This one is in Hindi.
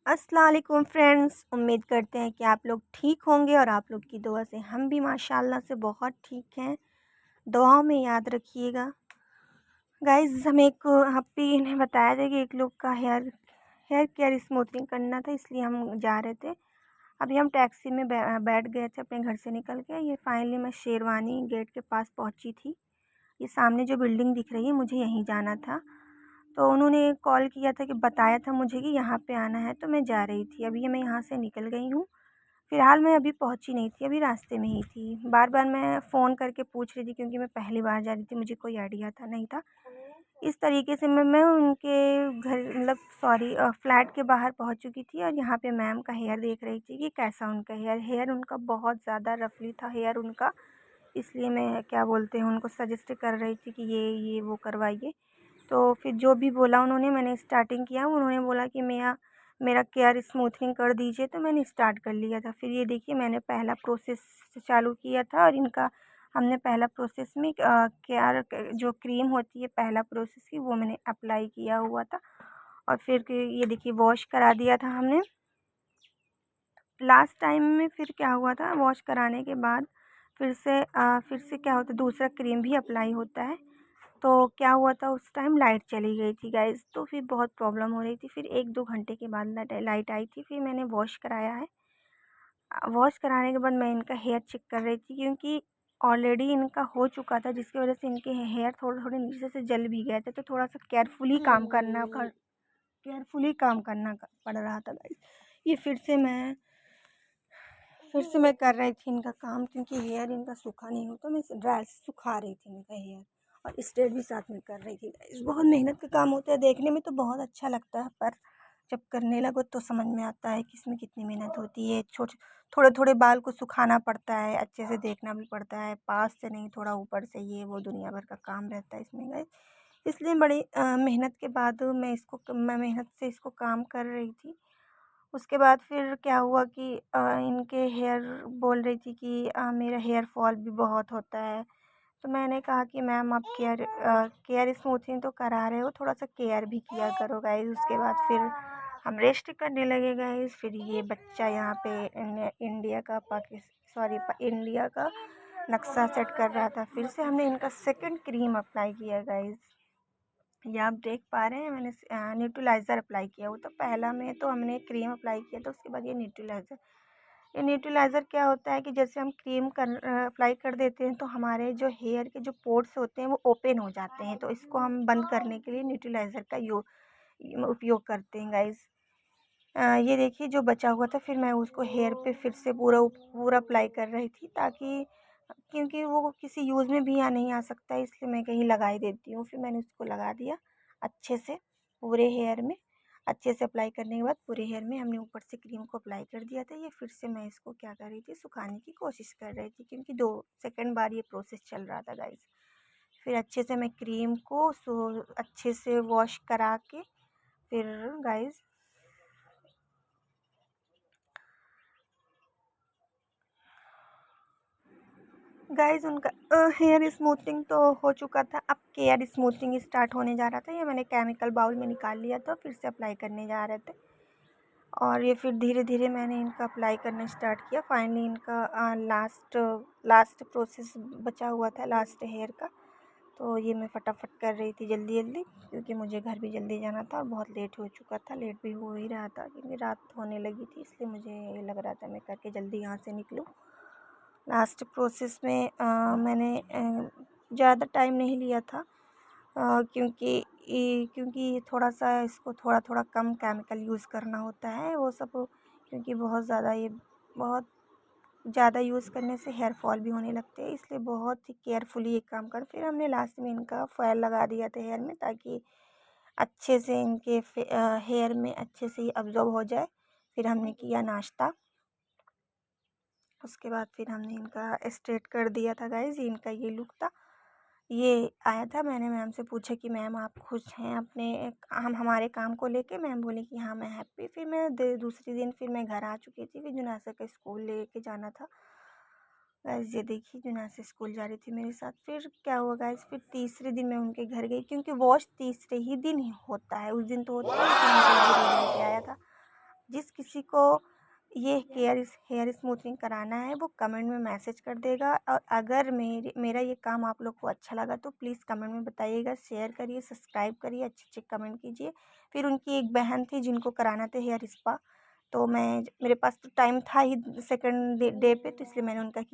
अस्सलाम वालेकुम फ्रेंड्स, उम्मीद करते हैं कि आप लोग ठीक होंगे और आप लोग की दुआ से हम भी माशाल्लाह से बहुत ठीक हैं। दुआओं में याद रखिएगा। गाइस हमें एक हप्पी ने बताया था कि एक लोग का हेयर हेयर केयर स्मूथनिंग करना था, इसलिए हम जा रहे थे। अभी हम टैक्सी में बैठ गए थे अपने घर से निकल के। ये फाइनली मैं शेरवानी गेट के पास पहुंची थी। ये सामने जो बिल्डिंग दिख रही है मुझे यहीं जाना था। तो उन्होंने कॉल किया था कि बताया था मुझे कि यहाँ पे आना है, तो मैं जा रही थी। अभी मैं यहाँ से निकल गई हूँ। फ़िलहाल मैं अभी पहुँची नहीं थी, अभी रास्ते में ही थी। बार-बार मैं फ़ोन करके पूछ रही थी क्योंकि मैं पहली बार जा रही थी, मुझे कोई आइडिया था नहीं था। इस तरीके से मैं उनके घर मतलब फ्लैट के बाहर पहुँच चुकी थी और यहाँ पे मैम का हेयर देख रही थी कि कैसा उनका हेयर उनका बहुत ज़्यादा रफ़ली था हेयर उनका। इसलिए मैं क्या बोलते हैं उनको सजेस्ट कर रही थी कि ये वो करवाइए। तो फिर जो भी बोला उन्होंने, मैंने स्टार्टिंग किया। उन्होंने बोला कि मेरा मेरा केयर स्मूथनिंग कर दीजिए, तो मैंने स्टार्ट कर लिया था। फिर ये देखिए मैंने पहला प्रोसेस चालू किया था और इनका हमने पहला प्रोसेस में केयर जो क्रीम होती है पहला प्रोसेस की वो मैंने अप्लाई किया हुआ था। और फिर ये देखिए वॉश करा दिया था हमने। लास्ट टाइम में फिर क्या हुआ था, वॉश कराने के बाद फिर से क्या होता है दूसरा क्रीम भी अप्लाई होता है। तो क्या हुआ था उस टाइम लाइट चली गई थी गाइज़, तो फिर बहुत प्रॉब्लम हो रही थी। फिर 1-2 घंटे के बाद लाइट आई थी, फिर मैंने वॉश कराया है। वॉश कराने के बाद मैं इनका हेयर चेक कर रही थी क्योंकि ऑलरेडी इनका हो चुका था, जिसकी वजह से इनके हेयर थोड़े-थोड़े नीचे से जल भी गए थे। तो थोड़ा-सा केयरफुली काम करना पड़ रहा था गाइज़। ये फिर से मैं कर रही थी इनका काम क्योंकि हेयर इनका सूखा नहीं होता। मैं ड्रायर से सुखा रही थी इनका हेयर और स्ट्रेट भी साथ में कर रही थी गाइस। बहुत मेहनत का काम होता है, देखने में तो बहुत अच्छा लगता है पर जब करने लगो तो समझ में आता है कि इसमें कितनी मेहनत होती है। छोटे थोड़े थोड़े बाल को सुखाना पड़ता है, अच्छे से देखना भी पड़ता है, पास से नहीं थोड़ा ऊपर से, ये वो दुनिया भर का काम रहता है इसमें गाइस। इसलिए बड़ी मेहनत के बाद मैं मेहनत से इसको काम कर रही थी। उसके बाद फिर क्या हुआ कि इनके हेयर बोल रही थी कि मेरा हेयर फॉल भी बहुत होता है। तो मैंने कहा कि मैम आप केयर स्मूथिंग तो करा रहे हो, थोड़ा-सा केयर भी किया करो गाइज़। उसके बाद फिर हम रेस्ट करने लगे गाइज़। फिर ये बच्चा यहाँ पे इंडिया का नक्शा सेट कर रहा था। फिर से हमने इनका सेकंड क्रीम अप्लाई किया गाइज़। ये आप देख पा रहे हैं मैंने न्यूट्रलाइज़र अप्लाई किया हुआ था। पहला में तो हमने क्रीम अप्लाई किया था, उसके बाद ये न्यूट्रलाइज़र। ये न्यूट्रलाइज़र क्या होता है कि जैसे हम अप्लाई कर देते हैं तो हमारे जो हेयर के जो पोर्स होते हैं वो ओपन हो जाते हैं। तो इसको हम बंद करने के लिए न्यूट्रलाइज़र का उपयोग करते हैं गाइज़। ये देखिए जो बचा हुआ था फिर मैं उसको हेयर पे फिर से पूरा अप्लाई कर रही थी, ताकि क्योंकि वो किसी यूज़ में भी नहीं आ सकता है, इसलिए मैं कहीं लगा ही देती हूँ। फिर मैंने उसको लगा दिया अच्छे से पूरे हेयर में। अच्छे से अप्लाई करने के बाद पूरे हेयर में हमने ऊपर से क्रीम को अप्लाई कर दिया था। ये फिर से मैं इसको क्या कर रही थी, सुखाने की कोशिश कर रही थी क्योंकि 2 सेकंड बार ये प्रोसेस चल रहा था गाइज़। फिर अच्छे से मैं क्रीम को अच्छे से वॉश करा के फिर गाइज़ उनका हेयर स्मूथनिंग तो हो चुका था। अब केयर स्मूथनिंग स्टार्ट होने जा रहा था। ये मैंने केमिकल बाउल में निकाल लिया था, फिर से अप्लाई करने जा रहे थे और ये फिर धीरे-धीरे मैंने इनका अप्लाई करना स्टार्ट किया। फाइनली इनका लास्ट प्रोसेस बचा हुआ था लास्ट हेयर का। तो ये मैं फटाफट कर रही थी जल्दी-जल्दी क्योंकि मुझे घर भी जल्दी जाना था और बहुत लेट हो चुका था। लेट भी हो ही रहा था क्योंकि रात होने लगी थी, इसलिए मुझे लग रहा था मैं करके जल्दी यहाँ से निकलूँ। लास्ट प्रोसेस में ज़्यादा टाइम नहीं लिया था, क्योंकि थोड़ा-सा इसको थोड़ा-थोड़ा कम केमिकल यूज़ करना होता है वो सब, क्योंकि बहुत ज़्यादा यूज़ करने से हेयर फॉल भी होने लगते हैं, इसलिए बहुत ही केयरफुली ये काम कर। फिर हमने लास्ट में इनका फ़ॉयल लगा दिया था हेयर में, ताकि अच्छे से हेयर में अच्छे से ये अब्ज़ॉर्ब हो जाए। फिर हमने किया नाश्ता। उसके बाद फिर हमने इनका स्ट्रेट कर दिया था गाइज़। इनका ये लुक था। ये आया था, मैंने मैम से पूछा कि मैम आप खुश हैं अपने हम हमारे काम को लेके? मैम बोली कि हाँ मैं हैप्पी। फिर मैं दूसरे दिन फिर मैं घर आ चुकी थी। फिर जुनासा का स्कूल लेके जाना था गाइज़। ये देखिए जुनासा स्कूल जा रही थी मेरे साथ। फिर क्या हुआ गाइज़, फिर तीसरे दिन मैं उनके घर गई क्योंकि वॉश तीसरे ही दिन ही होता है। उस दिन तो होता है लेकिन मुझे ये रिज़ल्ट आया था। जिस किसी को ये हेयर स्मूथनिंग कराना है वो कमेंट में मैसेज कर देगा। और अगर मेरा ये काम आप लोग को अच्छा लगा तो प्लीज़ कमेंट में बताइएगा, शेयर करिए, सब्सक्राइब करिए, अच्छे-अच्छे कमेंट कीजिए। फिर उनकी एक बहन थी जिनको कराना था हेयर स्पा, तो मेरे पास तो टाइम था ही सेकंड डे पे, तो इसलिए मैंने उनका किया।